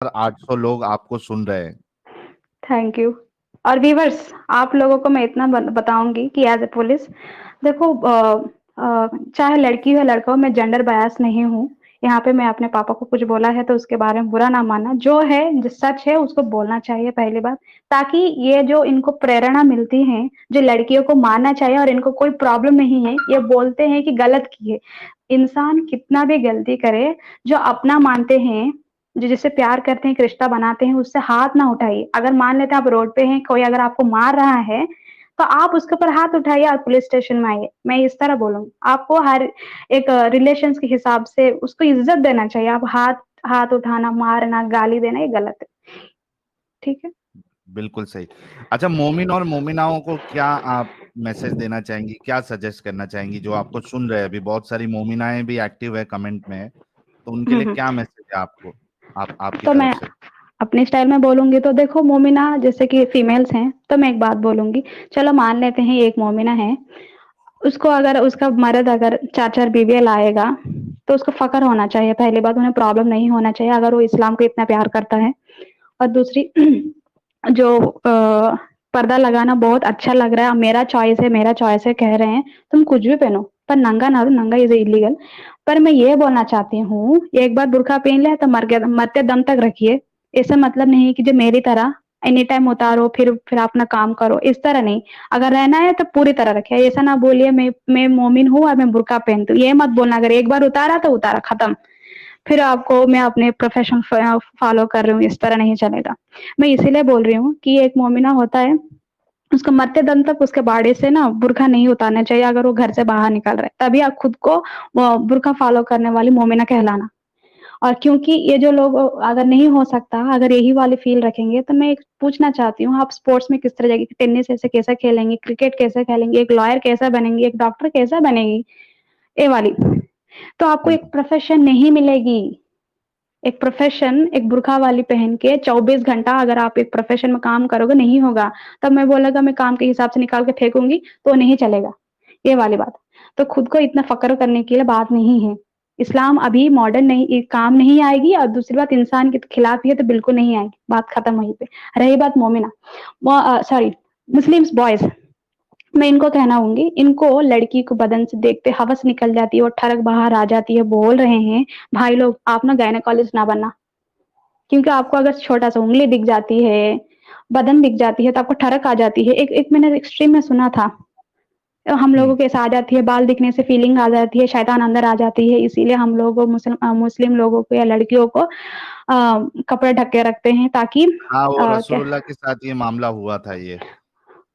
800 लोग आपको सुन रहे हैं। Thank you. और व्यूवर्स, आप लोगों को मैं इतना बताऊंगी कि एज ए पुलिस देखो, चाहे लड़की हो लड़का हो, मैं जेंडर बायस नहीं हूँ। यहाँ पे मैं अपने पापा को कुछ बोला है तो उसके बारे में बुरा ना मानना, जो है जो सच है उसको बोलना चाहिए पहली बात, ताकि ये जो इनको प्रेरणा मिलती है, जो लड़कियों को मानना चाहिए और इनको कोई प्रॉब्लम नहीं है, ये बोलते हैं कि गलत किए। इंसान कितना भी गलती करे, जो अपना मानते हैं, जो जिससे प्यार करते हैं, एक रिश्ता बनाते हैं, उससे हाथ ना उठाइए। अगर मान लेते हैं आप रोड पे हैं, कोई अगर आपको मार रहा है तो आप उसके ऊपर हाथ उठाइए और पुलिस स्टेशन में आइए। मैं इस तरह बोलूंगी आपको, हर एक रिलेशन के हिसाब से उसको इज्जत देना चाहिए। आप हाथ हाथ उठाना, मारना, गाली देना, ये गलत है। ठीक है। बिल्कुल सही। अच्छा, मोमिन और मोमिनाओं को क्या आप मैसेज देना चाहेंगी, क्या सजेस्ट करना चाहेंगी जो आपको सुन रहे हैं? अभी बहुत सारी मोमिनाएं भी एक्टिव है कमेंट में, तो उनके लिए हम्म। क्या मैसेज है आपको, आपकी तो तरफ मैं से? अपने स्टाइल में बोलूंगी तो देखो, मोमिना जैसे कि फीमेल्स हैं, तो मैं एक बात बोलूंगी। चलो मान लेते हैं एक मोमिना है, उसको अगर उसका मर्द अगर चार चार बीवियां लाएगा तो उसको फक्र होना चाहिए। पहली बात, उन्हें प्रॉब्लम नहीं होना चाहिए अगर वो इस्लाम को इतना प्यार करता है। और दूसरी, जो पर्दा लगाना बहुत अच्छा लग रहा है, मेरा चॉइस है, मेरा चॉइस है कह रहे हैं, तुम कुछ भी पहनो पर नंगा ना हो, नंगा इज इलीगल। पर मैं ये बोलना चाहती हूँ, एक बार बुरखा पहन लिया तो मरते दम तक रखिए। ऐसा मतलब नहीं कि जो मेरी तरह एनी टाइम उतारो फिर अपना काम करो, इस तरह नहीं। अगर रहना है तो पूरी तरह रखे। ऐसा ना बोलिए मैं मोमिन हूँ और मैं बुरका पहनती हूँ, ये मत बोलना। अगर एक बार उतारा तो उतारा, खत्म। फिर आपको मैं अपने प्रोफेशन फॉलो कर रही हूँ, इस तरह नहीं चलेगा। मैं इसीलिए बोल रही हूँ कि एक मोमिना होता है, उसको मरते दम तक उसके बाड़े से ना बुरखा नहीं उतारना चाहिए। अगर वो घर से बाहर निकल रहा है तभी आप खुद को वो बुरखा फॉलो करने वाली मोमिना कहलाना। और क्योंकि ये जो लोग अगर नहीं हो सकता, अगर यही वाली फील रखेंगे, तो मैं एक पूछना चाहती हूँ, आप स्पोर्ट्स में किस तरह जाएगी? टेनिस ऐसे कैसे खेलेंगे, क्रिकेट कैसे खेलेंगे, एक लॉयर कैसा बनेंगी, एक डॉक्टर कैसा बनेगी, ये वाली। तो आपको एक बिल्कुल। प्रोफेशन नहीं मिलेगी। एक प्रोफेशन एक बुरखा वाली पहन के 24 घंटा अगर आप एक प्रोफेशन में काम करोगे, नहीं होगा। तब मैं बोलेगा मैं काम के हिसाब से निकाल के फेंकूंगी, तो नहीं चलेगा। ये वाली बात। तो खुद को इतना फक्र करने के लिए बात नहीं है। इस्लाम अभी मॉडर्न नहीं, काम नहीं आएगी। और दूसरी बात, इंसान के खिलाफ ही है तो बिल्कुल नहीं आएगी। बात खत्म वहीं पे। रही बात मोमिना, सॉरी, मुस्लिम्स बॉयज, मैं इनको कहना होंगी, इनको लड़की को बदन से देखते हवस निकल जाती है और ठरक बाहर आ जाती है। बोल रहे हैं भाई लोग, आप ना गायनेकोलॉजिस्ट ना बनना। क्योंकि आपको अगर छोटा सा उंगली दिख जाती है, बदन दिख जाती है, तो आपको ठरक आ जाती है। एक मैंने एक्सट्रीम में सुना था, हम लोगों हम्म। के ऐसा आ जाती है, बाल दिखने से फीलिंग आ जाती है, शैतान अंदर आ जाती है। इसीलिए हम लोग मुस्लिम लोगों को या लड़कियों को कपड़े ढक के रखते हैं, ताकि हाँ, वो क्या। रसूलुल्लाह के साथ ये मामला हुआ था। ये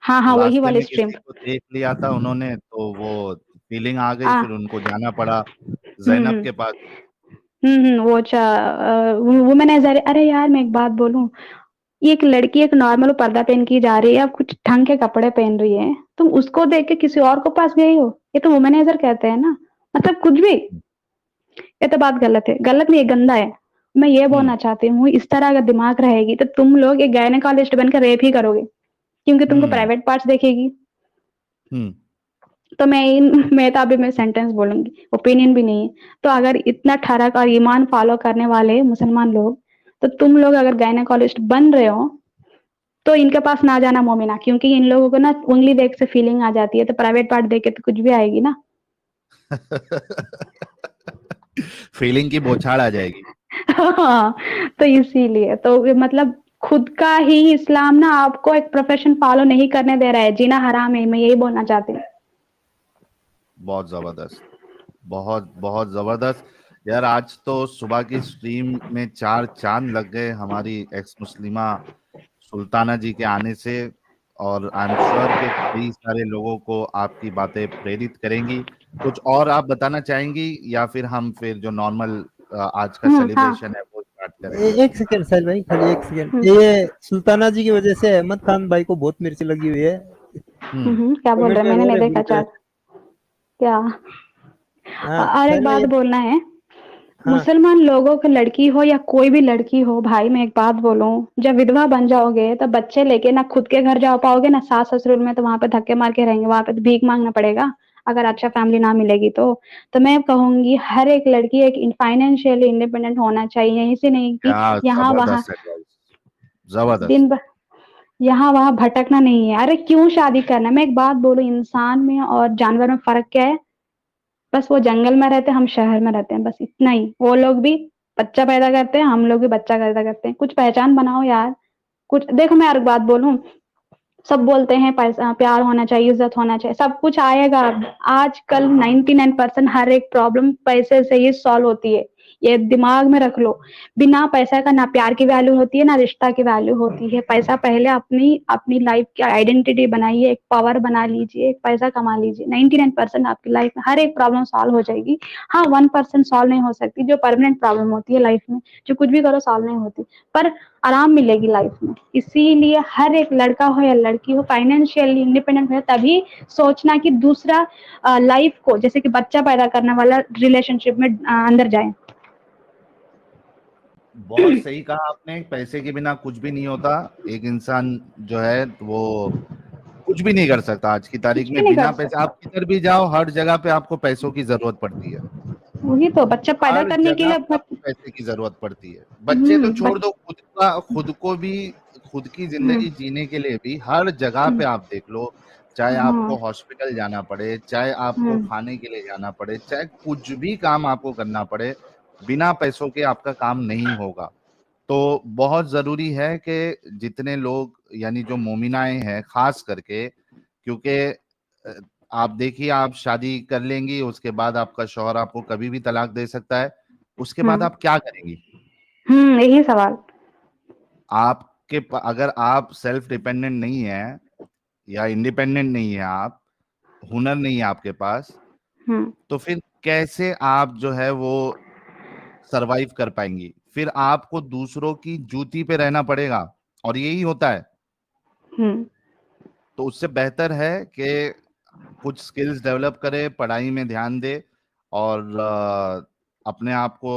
हाँ हाँ, वही रास्ते वाली में स्ट्रीम। किसी को देख लिया था उन्होंने, तो वो फीलिंग आ गई, हाँ। फिर उनको जाना पड़ा जैनब हम्म। के पास। वो वुमेनाइजर। अरे यार, मैं एक बात बोलूं, ये एक लड़की एक नॉर्मल पर्दा पहन की जा रही है, अब कुछ ढंग के कपड़े पहन रही है, तुम उसको देख के किसी और को पास गई हो, ये तो वुमेनाइजर कहते हैं ना। मतलब कुछ भी, ये तो बात गलत है, गलत नहीं, ये गंदा है। मैं ये हम्म। बोलना चाहती हूँ, इस तरह अगर दिमाग रहेगी तो तुम लोग एक गायनेकोलॉजिस्ट बनकर रेप ही करोगे, क्योंकि तुमको हम्म। प्राइवेट पार्ट्स देखेगी। हम्म। तो मैं तो अभी मैं सेंटेंस बोलूंगी, ओपिनियन भी नहीं है। तो अगर इतना ठरक और ईमान फॉलो करने वाले मुसलमान लोग, तो तुम लोग अगर गायनेकोलॉजिस्ट बन रहे हो तो इनके पास ना जाना मोमिना, क्योंकि इन लोगों को ना उंगली देख से फीलिंग आ जाती है, तो प्राइवेट पार्ट देख के तो कुछ भी आएगी ना। फीलिंग की बौछार आ जाएगी। हाँ, तो इसीलिए तो मतलब खुद का ही इस्लाम ना आपको एक प्रोफेशन फॉलो नहीं करने दे रहा है, जीना हराम है, मैं यही बोलना चाहती हूँ। बहुत जबरदस्त, बहुत बहुत जबरदस्त। यार, आज तो सुबह की स्ट्रीम में चार चांद लग गए हमारी एक्स मुस्लिमा सुल्ताना जी के आने से। और आई एम श्योर कि कई सारे लोगों को आपकी बातें प्रेरित करेंगी। कुछ और आप बताना चाहेंगी, या फिर हम फिर जो नॉर्मल आज का हाँ। सेलिब्रेशन है वो स्टार्ट करें? एक सेकंड साहिल भाई, खाली एक सेकंड। हम्म। ये सुल्ताना जी की वजह से अहमद खान भाई को बहुत मिर्च लगी हुई है। हम्म। क्या बोल कमेंट रहे हैं? में मैंने रो नहीं रहे देखा बुरके। चार। क्या? हाँ और एक साहिल भाई। बात बोलना है, हाँ। मुसलमान लोगों की लड़की हो या कोई भी लड़की हो, भाई मैं एक बात बोलूं, जब विधवा बन जाओगे तो बच्चे लेके ना खुद के घर जा पाओगे ना सास ससुर में, तो वहां पे धक्के मार के रहेंगे, वहां पे तो भीख मांगना पड़ेगा। अगर अच्छा फैमिली ना मिलेगी तो मैं कहूँगी हर एक लड़की एक फाइनेंशियली इंडिपेंडेंट होना चाहिए, ऐसे नहीं कि क्या यहाँ-वहाँ जबरदस्त एडवाइस, जबरदस्त। दिन ब यहाँ-वहाँ भटकना नहीं है। अरे क्यों शादी करना है? मैं एक बात बोलूँ, इंसान में और जानवर में फ़र्क क्या है? बस वो जंगल में रहते हैं, हम शहर में रहते हैं, बस इतना ही। वो लोग भी बच्चा पैदा करते हैं, हम लोग भी बच्चा पैदा करते हैं। कुछ पहचान बनाओ यार। कुछ देखो, मैं और एक बात बोलूँ, सब बोलते हैं पैसा प्यार होना चाहिए, इज़्ज़त होना चाहिए, सब कुछ आएगा। आजकल 99% हर एक प्रॉब्लम पैसे से ही सॉल्व होती है। ये दिमाग में रख लो। बिना पैसा का ना प्यार की वैल्यू होती है, ना रिश्ता की वैल्यू होती है। पैसा पहले अपनी अपनी लाइफ़ की आइडेंटिटी बनाइए, एक पावर बना लीजिए, एक पैसा कमा लीजिए। 99% आपकी लाइफ़ में हर एक प्रॉब्लम सॉल्व हो जाएगी। हाँ, 1% सॉल्व नहीं हो सकती, जो परमानेंट प्रॉब्लम होती है लाइफ़ में, जो कुछ भी करो सॉल्व नहीं होती। पर आराम मिलेगी लाइफ में। इसीलिए हर एक लड़का हो या लड़की हो फाइनेंशियली इंडिपेंडेंट हो, तभी सोचना कि दूसरा लाइफ को जैसे कि बच्चा पैदा करने वाला रिलेशनशिप में अंदर जाए। बहुत सही कहा आपने, पैसे के बिना कुछ भी नहीं होता। एक इंसान जो है वो कुछ भी नहीं कर सकता आज की तारीख कुछ भी में नहीं बिना कर पैसे। सकता। आप किधर भी जाओ, हर जगह पे आपको पैसों की जरूरत पड़ती है। वही तो बच्चा पैदा हर करने के जगह लिए पे आपको पैसे की जरूरत पड़ती है। बच्चे तो छोड़ बच दो, खुद को भी, खुद की हुँ, जिंदगी जीने के लिए भी हर जगह हुँ, पे आप देख लो। चाहे हाँ, आपको हॉस्पिटल जाना पड़े, चाहे आपको हुँ, खाने के लिए जाना पड़े, चाहे कुछ भी काम आपको करना पड़े, बिना पैसों के आपका काम नहीं होगा। तो बहुत जरूरी है कि जितने लोग, यानी जो मोमिनाएं हैं खास करके, क्योंकि अ, आप देखिए, आप शादी कर लेंगी, उसके बाद आपका शौहर आपको कभी भी तलाक दे सकता है। उसके बाद हुँ, आप क्या करेंगी? यही सवाल। अगर आप सेल्फ डिपेंडेंट नहीं है या इंडिपेंडेंट नहीं है, आप हुनर नहीं है आपके पास, हुँ, तो फिर कैसे आप जो है वो सरवाइव कर पाएंगी? फिर आपको दूसरों की जूती पे रहना पड़ेगा, और यही होता है। हुँ, तो उससे बेहतर है कि कुछ स्किल्स डेवलप करे, पढ़ाई में ध्यान दे, और अपने आप को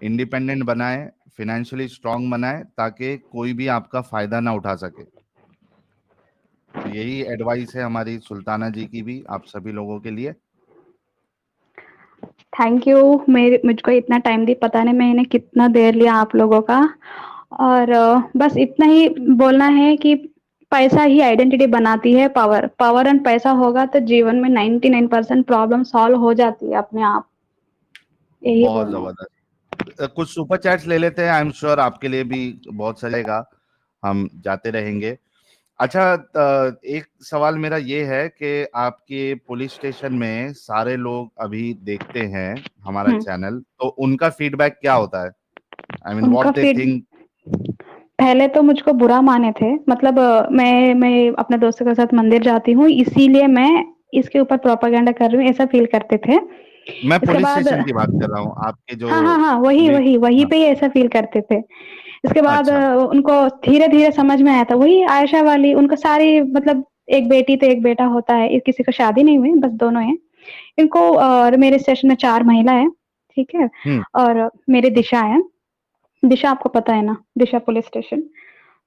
इंडिपेंडेंट बनाए, फिनेंशियली स्ट्रांग बनाए, ताकि कोई भी आपका फायदा ना उठा सके। तो यही एडवाइस है हमारी सुल्ताना जी की भी आप सभी लोगों के लिए। Thank you. मेरे मुझको इतना टाइम दी, पता नहीं मैंने कितना देर लिया आप लोगों का। और बस इतना ही बोलना है कि पैसा ही आइडेंटिटी बनाती है। पावर पावर एंड पैसा होगा तो जीवन में 99% प्रॉब्लम सॉल्व हो जाती है अपने आप। यही बहुत बोलना है। जबरदस्त। कुछ सुपर चैट्स ले लेते हैं, आई एम श्योर आपके लिए भी बहुत सजेगा। हम जाते रहेंगे। अच्छा, एक सवाल मेरा ये है कि आपके पुलिस स्टेशन में सारे लोग अभी देखते हैं हमारा हुँ, चैनल, तो उनका फीडबैक क्या होता है? आई मीन व्हाट उनका दे फीड थिंक। पहले तो मुझको बुरा माने थे, मतलब मैं अपने दोस्तों के साथ मंदिर जाती हूँ, इसीलिए मैं इसके ऊपर प्रोपेगेंडा कर रही हूँ, ऐसा फ़ील करते थे। मैं इसके पुलिस बाद स्टेशन की बात कर रहा हूँ, आपके जो हाँ, हाँ, हाँ, वही, पुलिस। वही, वहीं हाँ, पे ही ऐसा फ़ील करते थे। इसके बाद अच्छा। उनको धीरे-धीरे समझ में आया था, वही आयशा वाली, उनको सारी मतलब एक बेटी तो एक बेटा होता है, किसी को शादी नहीं हुई, बस दोनों हैं। इनको और मेरे स्टेशन में 4 महिला हैं, ठीक है? हम्म। और मेरी दिशा है, दिशा आपको पता है ना? दिशा पुलिस स्टेशन।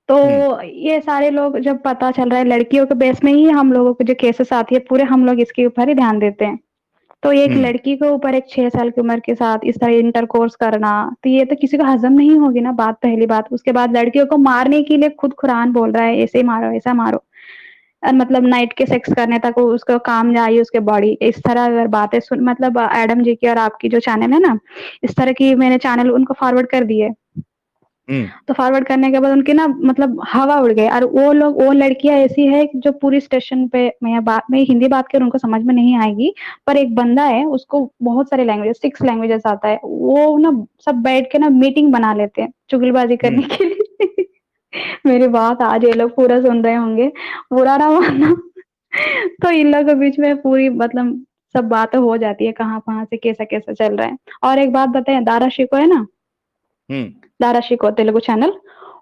तो हम्म। ये सारे लोग जब पता चल रहा है लड़कियों के बेस में ही हम लोगों को जो केसेस आती है, पूरे हम लोग इसके ऊपर ही ध्यान देते हैं। तो एक हम्म। लड़की के ऊपर एक 6 साल की उम्र के साथ इस तरह इंटरकोर्स करना, तो ये तो किसी को हज़म नहीं होगी ना बात, पहली बात। उसके बाद लड़कियों को मारने के लिए खुद कुरान बोल रहा है, ऐसे मारो, ऐसा मारो। और मतलब नाइट के सेक्स करने तक वो उसको काम में आई उसकी बॉडी। इस तरह अगर बातें सुन, मतलब एडम जी की और आपकी जो चैनल है ना, इस तरह की मैंने चैनल उनको फॉरवर्ड कर दिए। हम्म। तो फॉरवर्ड करने के बाद उनकी ना मतलब हवा उड़ गई, और वो लोग, वो लड़कियां ऐसी है जो पूरी स्टेशन पे, मैं हिंदी बात कर, उनको समझ में नहीं आएगी। पर एक बंदा है, उसको बहुत सारे लैंग्वेज, 6 लैंग्वेजेस आता है। वो ना सब बैठ के ना मीटिंग बना लेते हैं चुगलबाजी हम्म। करने के लिए। मेरी बात आज ये लोग पूरा सुन रहे होंगे, बुरा ना मानना। तो इन लोगों के बीच में पूरी मतलब सब बातें हो जाती है, कहाँ-कहाँ से कैसा-कैसा चल रहा है। और एक बात बताएँ, दारा शिको है ना? हम्म। दारा शिको तेलुगु चैनल,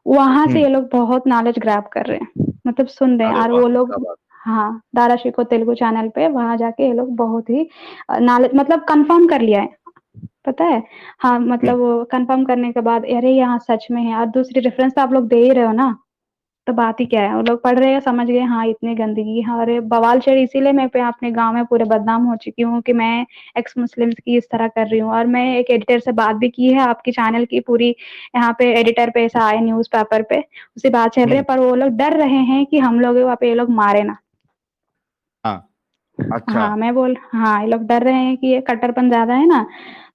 वहाँ से हम्म। ये लोग बहुत नॉलेज ग्रैब कर रहे हैं, मतलब सुन रहे हैं। अरे और वाह, वो क्या लोग, बात। हाँ, दारा शिको तेलुगु चैनल पे वहाँ जाके ये लोग बहुत ही नॉलेज मतलब कन्फर्म कर लिया है, पता है? हाँ, हम्म। मतलब वो कन्फर्म करने के बाद अरे यहाँ सच में है, और दूसरी रेफरेंस तो आप लोग दे ही रहे हो ना, तो बात ही क्या है, वो लोग पढ़ रहे हैं, समझ गए हाँ इतनी गंदगी, हाँ अरे बवाल चढ़ी, इसीलिए मैं पे अपने गांव में पूरे बदनाम हो चुकी हूँ कि मैं एक्स मुस्लिम्स की इस तरह कर रही हूँ। और मैं एक एडिटर से बात भी की है आपकी चैनल की, पूरी यहाँ पे एडिटर पे ऐसा आए न्यूज़पेपर पे, उसी बात चल रही है, पर वो लोग डर रहे हैं कि हम लोग वहाँ पे ये लोग मारे ना। हाँ, अच्छा। हाँ, हाँ, ये लोग डर रहे हैं कि ये कट्टरपन ज़्यादा है ना,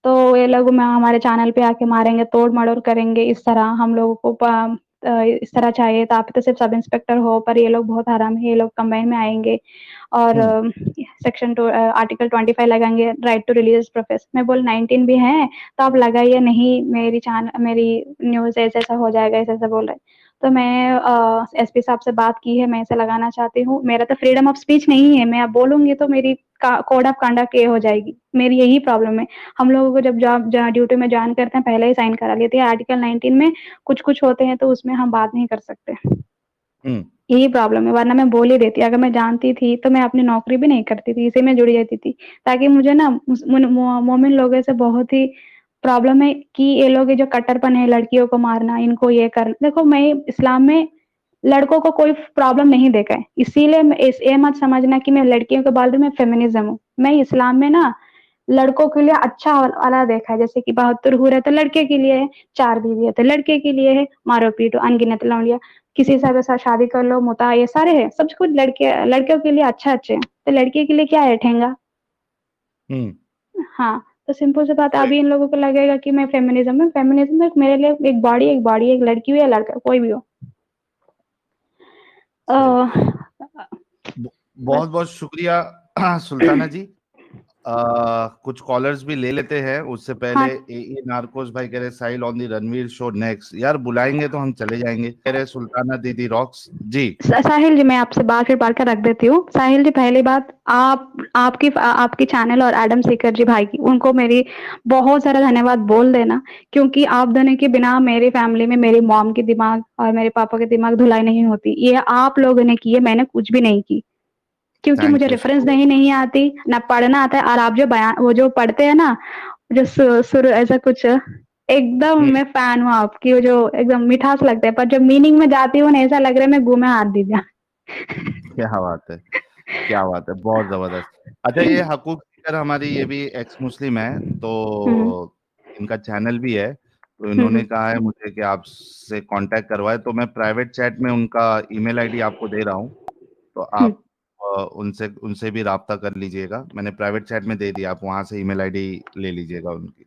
तो ये लोग हमारे चैनल पे आके मारेंगे, तोड़-मड़ोड़ करेंगे इस तरह, हम लोगों को इस तरह चाहिए तो आप तो सिर्फ सब इंस्पेक्टर हो, पर ये लोग बहुत हरामी है, ये लोग कंबाइन में आएँगे और सेक्शन आर्टिकल 25 लगाएँगे, राइट टू रिलीजियस प्रोफेस। मैं बोली 19 भी है, तो आप लगाइए, नहीं मेरी न्यूज़ ऐसा-ऐसा हो जाएगा, ऐसा-ऐसा बोल रहे हैं। तो मैं एसपी साहब से बात की है, मैं इसे लगाना चाहती हूँ। मेरा तो फ्रीडम ऑफ स्पीच नहीं है, मैं अब बोलूँगी तो मेरी कोड ऑफ कंडक्ट ये हो जाएगी। मेरी यही प्रॉब्लम है। हम लोगों को जब जॉब ड्यूटी में जॉइन करते हैं, पहले ही साइन करा लेते हैं। आर्टिकल 19 में कुछ-कुछ होते हैं, तो उसमें हम बात नहीं कर सकते। यही प्रॉब्लम है, वरना मैं बोल ही देती। अगर मैं जानती थी, तो मैं अपनी नौकरी भी नहीं करती थी, इसी में जुड़ी रहती थी। ताकि मुझे ना मोमिन लोगों से बहुत ही प्रॉब्लम है कि ये लोग जो कट्टरपन है, लड़कियों को मारना, इनको ये कर देखो, मैं इस्लाम में लड़कों को कोई प्रॉब्लम नहीं देखा है, इसीलिए ये मत समझना कि मैं लड़कियों के बारे में फेमिनिज्म हूँ। मैं इस्लाम में ना लड़कों के लिए अच्छा वाला देखा है, जैसे कि 72 हूर है तो लड़के के लिए है, 4 बीवी है तो लड़के के लिए है, मारो पीटो अनगिनत लौंडिया, किसी से साथ शादी कर लो, मुता, ये सारे है, सब कुछ लड़कियों के लिए अच्छे हैं, तो लड़के के लिए क्या है ठेंगा। हाँ, तो सिंपल सी बात है, अभी इन लोगों को लगेगा कि मैं फेमिनिज्म में मेरे लिए एक बॉडी, एक लड़की हो या लड़का, कोई भी हो। सही। बस बहुत बहुत शुक्रिया सुल्ताना जी। कुछ कॉलर्स भी ले लेते हैं, उससे पहले हाँ, ए नार्कोस भाई कह रहे Sahil on the Ranveer show next. यार बुलाएंगे तो हम चले जाएंगे, कह रहे सुल्ताना दीदी रॉक्स जी। साहिल जी, मैं आपसे बात फिर बात कर रख देती हूँ। साहिल जी, पहली बात, आपकी चैनल और एडम सीकर जी भाई की, उनको मेरी बहुत सारा धन्यवाद बोल देना, क्योंकि आप दोनों के बिना मेरी फैमिली में मेरी मॉम की दिमाग और मेरे पापा के दिमाग धुलाई नहीं होती। ये आप लोगों ने की है, मैंने कुछ भी नहीं की, क्योंकि मुझे थैंक यू रेफरेंस सो नहीं आती, ना पढ़ना आता है। और आप जो बयान वो जो पढ़ते हैं ना, जो सुर ऐसा कुछ, एकदम मच। मैं फैन हूँ आपकी, वो जो एकदम मिठास लगता है, पर जब मीनिंग में जाती हूँ ना, ऐसा लग रहा है मैं गुह में हाथ दी जा। क्या बात है, क्या बात है, बहुत जबरदस्त। अच्छा, ये हकूक सीकर हमारी ये भी एक्स मुस्लिम है, तो हम्म, इनका चैनल भी है, तो इन्होंने हम्म, कहा है मुझे कि आपसे कांटेक्ट करवाए, तो मैं प्राइवेट चैट में उनका ईमेल आईडी आपको दे रहा हूँ, तो हम्म, आप उनसे उनसे भी राब्ता कर लीजिएगा। मैंने प्राइवेट चैट में दे दिया, आप वहां से ईमेल आईडी ले लीजिएगा उनकी।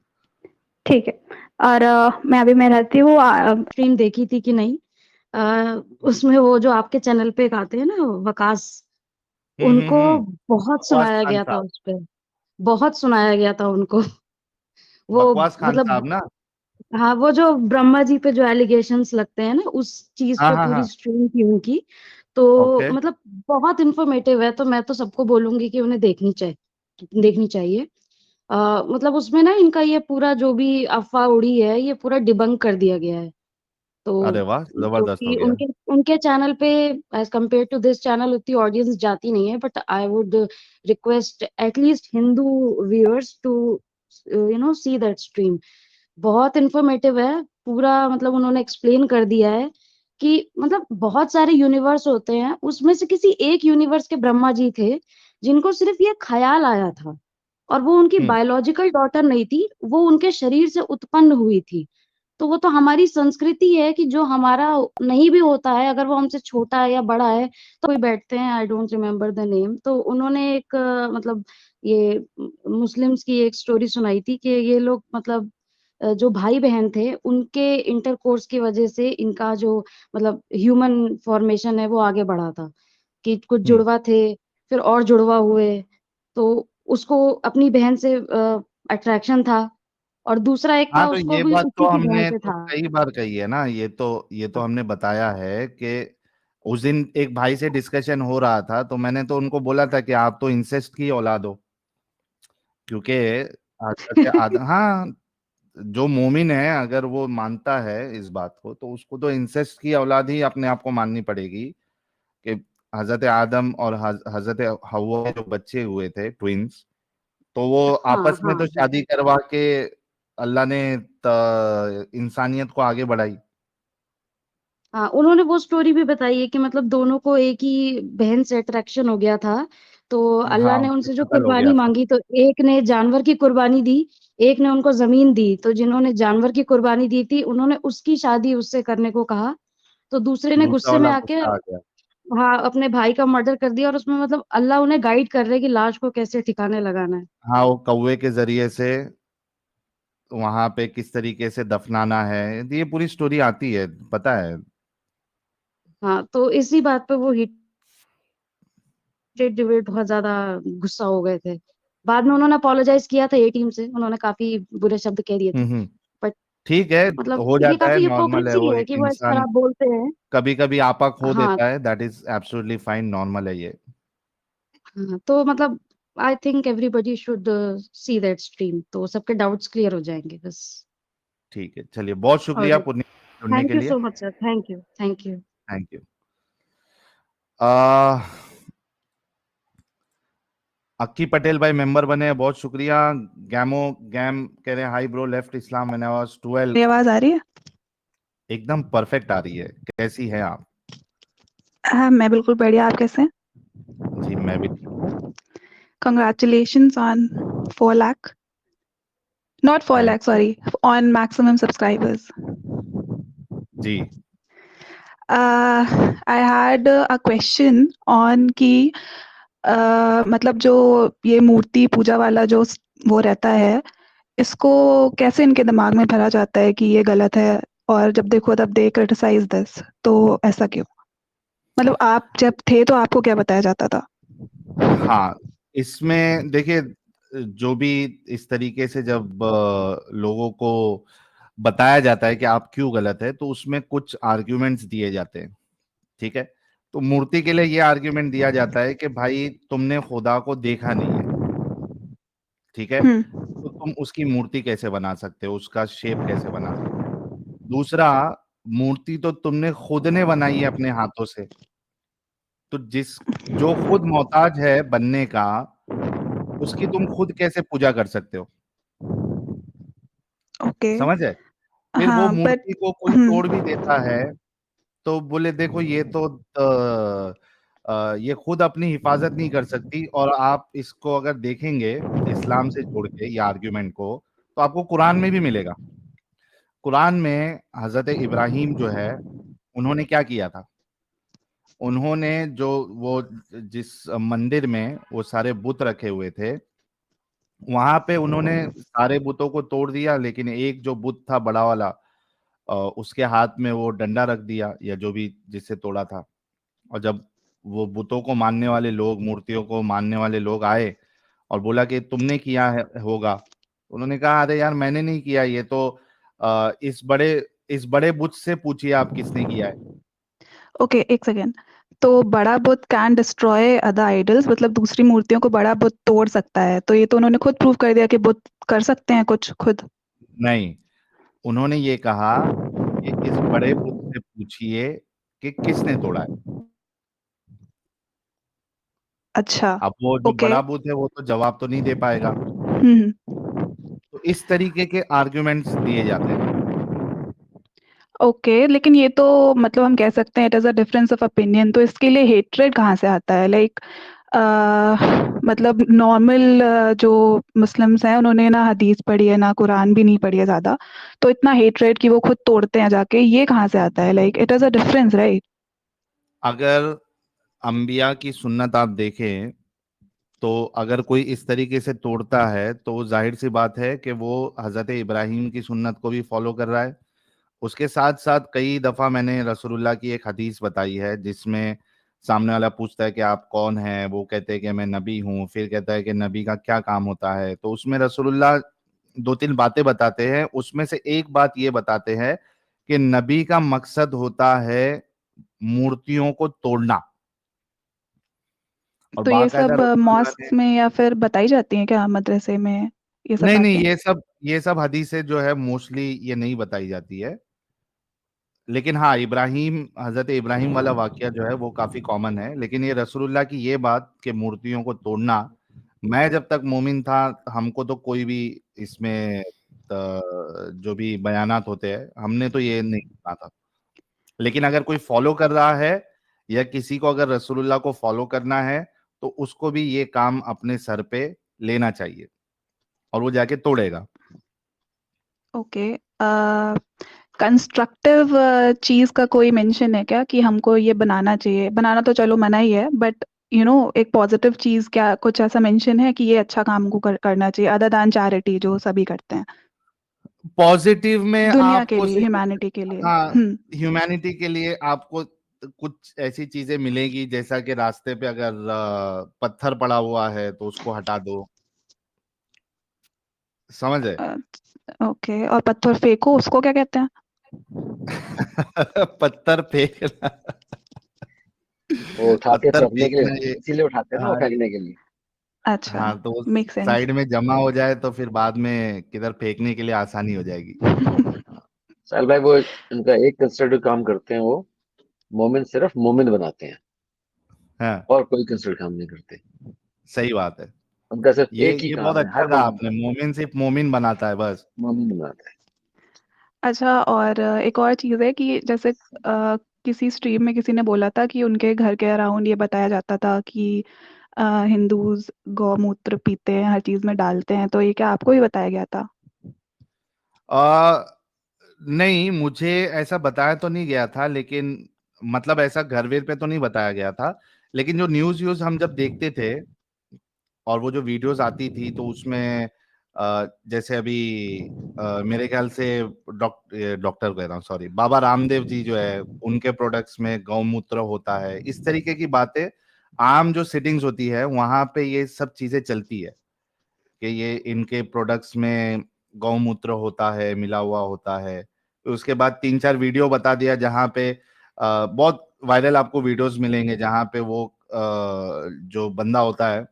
ठीक है। और मैं रहती हूँ स्ट्रीम देखी थी कि नहीं, उसमें वो जो आपके चैनल पे एक आते हैं ना, वकास, उनको हम्म। बहुत बकवास सुनाया खान गया था साहब, उस पे, बहुत सुनाया गया था उनको। वो बकवास खान मतलब, साहब ना। हाँ, वो जो ब्रह्मा जी पे जो एलिगेशंस लगते हैं ना, उस चीज हाँ पे हाँ पूरी हाँ। स्ट्रीम थी उनकी। तो ओके। मतलब बहुत इंफॉर्मेटिव है, तो मैं तो सबको बोलूंगी कि उन्हें देखनी चाहिए। मतलब उसमें ना इनका ये पूरा जो भी अफवाह उड़ी है, ये पूरा डिबंक कर दिया गया है। अरे तो वाह, जबरदस्त हो क्योंकि गया। उनके उनके चैनल पे as compare to this channel उतनी ऑडियंस जाती नहीं है, but I would request at least Hindu viewers to see that stream. बहुत इंफॉर्मेटिव है पूरा, मतलब उन्होंने एक्सप्लेन कर दिया है कि मतलब बहुत सारे यूनिवर्स होते हैं, उसमें से किसी एक यूनिवर्स के ब्रह्मा जी थे जिनको सिर्फ ये ख्याल आया था, और वो उनकी हम्म बायोलॉजिकल डॉटर नहीं थी, वो उनके शरीर से उत्पन्न हुई थी। तो वो तो हमारी संस्कृति है कि जो हमारा नहीं भी होता है, अगर वो हमसे छोटा है या बड़ा है, तो कोई बैठते हैं, I don't remember the name, तो उन्होंने एक मतलब ये मुस्लिम्स की एक स्टोरी सुनाई थी कि ये लोग मतलब जो भाई बहन थे, उनके इंटरकोर्स की वजह से इनका जो मतलब ह्यूमन फॉर्मेशन है वो आगे बढ़ा था, कि कुछ हम्म। जुड़वा थे, फिर और जुड़वा हुए, तो उसको अपनी बहन से अट्रैक्शन था, और दूसरा एक हाँ, था, तो उसको ये भी बात तो उसी की बहन हमने से तो था। कई बार कही है ना, ये तो हमने बताया है कि उस दिन एक भाई से डिस्कशन हो रहा था, तो मैंने तो उनको बोला था कि आप तो इंसेस्ट की औलाद हो, क्योंकि हाँ, जो मोमिन है अगर वो मानता है इस बात को, तो उसको तो इंसेस्ट की औलाद ही अपने आप को माननी पड़ेगी। कि हजरत आदम और हजरत हव्वा के जो बच्चे हुए थे ट्विंस, तो वो हाँ आपस में हाँ तो हाँ। शादी करवा के अल्लाह ने इंसानियत को आगे बढ़ाई। हाँ, उन्होंने वो स्टोरी भी बताई है कि मतलब दोनों को एक ही बहन से अट्रैक्शन हो गया था, तो अल्लाह हाँ, ने उनसे उनसे जो कत्ल हो गया कुर्बानी था। मांगी, तो एक ने जानवर की कुर्बानी दी, एक ने उनको जमीन दी। तो जिन्होंने जानवर की कुर्बानी दी थी, उन्होंने उसकी शादी उससे करने को कहा, तो दूसरे ने दूसरा गुस्से में वाला आके गुस्सा आ गया। हाँ अपने भाई का मर्डर कर दिया। और उसमें मतलब अल्लाह उन्हें गाइड कर रहे हैं कि लाश को कैसे ठिकाने लगाना है। हाँ, वो कौवे के जरिए से वहां पे किस तरीके से दफनाना है, ये पूरी स्टोरी आती है, पता है। हाँ, तो इसी बात पे वो हीटेड डिबेट बहुत ज्यादा गुस्सा हो गए थे। बाद में उन्होंने अपोलोजाइज किया था, ए टीम से उन्होंने काफी बुरे शब्द कह दिए थे। हम्म। बट ठीक है, मतलब हो ये जाता है, काफी नॉर्मल है, हिपोक्रेसी वो है एक कि वो इस इंसान तरह बोलते हैं। कभी कभी आपा खो हाँ। देता है, that is absolutely fine, normal है ये। हाँ, तो मतलब I think everybody should see that stream, तो सबके डाउट्स क्लियर हो जाएंगे बस। ठीक है, चलिए, बहुत शुक्रिया ऑलराइट, पुण्य जुड़ने थैंक के यू लिए। So much sir, thank you, thank you. Thank you. आ, अक्की पटेल भाई मेंबर बने हैं, बहुत शुक्रिया। गैमो गैम कह रहे हैं, high bro, left Islam when I was 12। मेरी आवाज आ रही है? एकदम परफेक्ट आ रही है। कैसी हैं आप? हाँ, मैं बिल्कुल बढ़िया। आप कैसे हैं? जी, मैं भी ठीक हूँ। Congratulations on 4 lakh. Not 4 thank lakh, sorry, on maximum subscribers. जी। I had a question on कि मतलब जो ये मूर्ति पूजा वाला जो वो रहता है, इसको कैसे इनके दिमाग में भरा जाता है कि ये गलत है, और जब देखो तब दे क्रिटिसाइज दिस, तो ऐसा क्यों? मतलब आप जब थे तो आपको क्या बताया जाता था? हाँ, इसमें देखिए, जो भी इस तरीके से जब लोगों को बताया जाता है कि आप क्यों गलत है, तो उसमें कुछ आर्ग्यूमेंट्स दिए जाते हैं। ठीक है, तो मूर्ति के लिए ये आर्ग्यूमेंट दिया जाता है कि भाई तुमने खुदा को देखा नहीं है, ठीक है, हम्म। तो तुम उसकी मूर्ति कैसे बना सकते हो, उसका शेप कैसे बना सकते हो। दूसरा, मूर्ति तो तुमने खुद ने बनाई है अपने हाथों से, तो जो खुद मोहताज है बनने का, उसकी तुम खुद कैसे पूजा कर सकते हो। ओके। समझ है? फिर वो हाँ, बट मूर्ति को कोई तोड़ भी देता है, तो बोले देखो ये तो ये खुद अपनी हिफाजत नहीं कर सकती, और आप इसको अगर देखेंगे इस्लाम से जोड़ के ये आर्ग्यूमेंट को, तो आपको कुरान में भी मिलेगा। कुरान में हजरत इब्राहिम जो है, उन्होंने क्या किया था, उन्होंने जो वो जिस मंदिर में वो सारे बुत रखे हुए थे, वहां पे उन्होंने सारे बुतों को तोड़ दिया, लेकिन एक जो बुत था बड़ा वाला, उसके हाथ में वो डंडा रख दिया, या जो भी जिससे तोड़ा था। और जब वो बुतों को मानने वाले लोग, मूर्तियों को मानने वाले लोग आए और बोला कि तुमने किया है होगा, उन्होंने कहा अरे यार मैंने नहीं किया, ये तो इस बड़े बुत से पूछिए आप किसने किया है। ओके, एक सेकेंड। तो बड़ा बुत कैन डिस्ट्रॉय अदर आइडल्स, मतलब दूसरी मूर्तियों को बड़ा बुत तोड़ सकता है, तो ये तो उन्होंने खुद प्रूव कर दिया कि बुत कर सकते हैं कुछ खुद। नहीं, उन्होंने ये कहा कि इस बड़े बुत से पूछिए कि किसने तोड़ा है। अच्छा। अब वो जो ओके। बड़ा बुत है वो तो जवाब तो नहीं दे पाएगा। हम्म। तो इस तरीके के आर्ग्यूमेंट्स दिए जाते हैं। ओके, लेकिन ये तो मतलब हम कह सकते हैं it is a difference of opinion, तो इसके लिए हेट्रेड कहाँ से आता है? लाइक मतलब नॉर्मल जो मुस्लिम्स हैं उन्होंने ना हदीस पढ़ी है ना कुरान भी नहीं पढ़ी है ज्यादा, तो इतना हेट्रेड कि वो खुद तोड़ते हैं जाके, ये कहाँ से आता है? Like it is a difference, right? अगर अंबिया की सुन्नत आप देखें, तो अगर कोई इस तरीके से तोड़ता है, तो जाहिर सी बात है कि वो हजरत इब्राहिम की सुन्नत को भी फॉलो कर रहा है। उसके साथ साथ कई दफा मैंने रसूलुल्लाह की एक हदीस बताई है, जिसमें सामने वाला पूछता है कि आप कौन हैं, वो कहते हैं कि मैं नबी हूँ, फिर कहता है कि नबी का क्या काम होता है, तो उसमें रसूलुल्लाह दो तीन बातें बताते हैं, उसमें से एक बात ये बताते हैं कि नबी का मकसद होता है मूर्तियों को तोड़ना। और तो ये बाकायदा सब रसूलुल्लाह ने, मॉस्क में या फिर बताई जाती हैं क्या, मदरसे में ये सब नहीं नहीं, बातें? ये सब हदीसें जो है मोस्टली ये नहीं बताई जाती है। लेकिन हाँ, हजरत इब्राहिम वाला वाकया जो है वो काफी कॉमन है, लेकिन ये रसूलुल्लाह की ये बात कि मूर्तियों को तोड़ना, मैं जब तक मोमिन था, हमको तो कोई भी इसमें जो भी बयानात होते हैं, हमने तो ये नहीं सुना था। लेकिन अगर कोई फॉलो कर रहा है या किसी को अगर रसूलुल्लाह को फॉलो करना है तो उसको भी ये काम अपने सर पे लेना चाहिए और वो जाके तोड़ेगा। ओके, कंस्ट्रक्टिव चीज का कोई मेंशन है क्या कि हमको ये बनाना चाहिए? बनाना तो चलो मना ही है, बट एक पॉजिटिव चीज, क्या कुछ ऐसा मेंशन है कि ये अच्छा काम को करना चाहिए अदर दैन चैरिटी जो सभी करते हैं पॉजिटिव में दुनिया के आपको लिए, सिर्फ, ह्यूमैनिटी के लिए? हाँ, ह्यूमैनिटी के लिए आपको कुछ ऐसी चीजें मिलेगी जैसा कि रास्ते पे अगर पत्थर पड़ा हुआ है तो उसको हटा दो, समझ है? ओके, और पत्थर फेंको उसको क्या कहते हैं? पत्थर फेंकना, वो उठा के पत्थर फेंकने के फेंकना लिए, ये, इसीलिए उठाते हैं ना वो हाँ फेंकने के लिए। अच्छा, हाँ, तो मेक सेंस। साइड में जमा हो जाए तो फिर बाद में किधर फेंकने के लिए आसानी हो जाएगी। साहिल भाई वो इनका एक कंस्ट्रक्टिव काम करते हैं, वो मोमिन सिर्फ मोमिन बनाते हैं हाँ, और कोई कंस्ट्रक्टिव काम नहीं करते। सही बात है। उनका सिर्फ ये एक ही ये बहुत काम है, अच्छा हर कहा मोमिन आपने, का, मोमिन सिर्फ मोमिन बनाता है बस। मोमिन बनाता है। अच्छा, और एक और चीज है कि जैसे किसी स्ट्रीम में किसी ने बोला था कि उनके घर के अराउंड ये बताया जाता था कि हिंदूज गौमूत्र पीते हैं, हर चीज में डालते हैं, तो ये क्या आपको ही बताया गया था? आ, नहीं, मुझे ऐसा बताया तो नहीं गया था, लेकिन मतलब ऐसा घर वीर पे तो नहीं बताया गया था, लेकिन जो न्यूज व्यूज हम जब देखते थे और वो जो वीडियोस आती थी तो उसमें जैसे अभी मेरे ख्याल से डॉक्टर कह रहा हूँ, सॉरी, बाबा रामदेव जी जो है उनके प्रोडक्ट्स में गौमूत्र होता है, इस तरीके की बातें आम जो सिटिंग्स होती है वहां पे ये सब चीजें चलती है कि ये इनके प्रोडक्ट्स में गौमूत्र होता है, मिला हुआ होता है। तो उसके बाद 3-4 वीडियो बता दिया जहाँ पे बहुत वायरल आपको वीडियोस मिलेंगे जहाँ पे वो जो बंदा होता है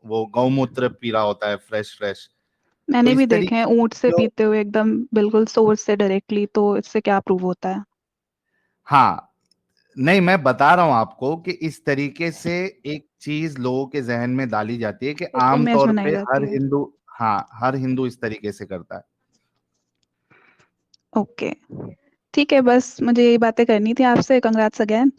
वो गौमूत्र पी रहा होता है फ्रेश फ्रेश। तो मैंने भी इस देखे हैं तरीके ऊंट से जो, पीते हुए एकदम बिल्कुल सोर्स से डायरेक्टली, तो इससे क्या प्रूव होता है? हाँ, नहीं, मैं बता रहा हूं आपको कि इस तरीके से एक चीज लोगों के जहन में डाली जाती है कि एक आम इमेज तौर बनाई पे जाती हर है। हिंदू, हाँ, हर हिंदू इस तरीके से करता है। ओके, ठीक है, बस मुझे यही बातें करनी थी आपसे। Congrats again.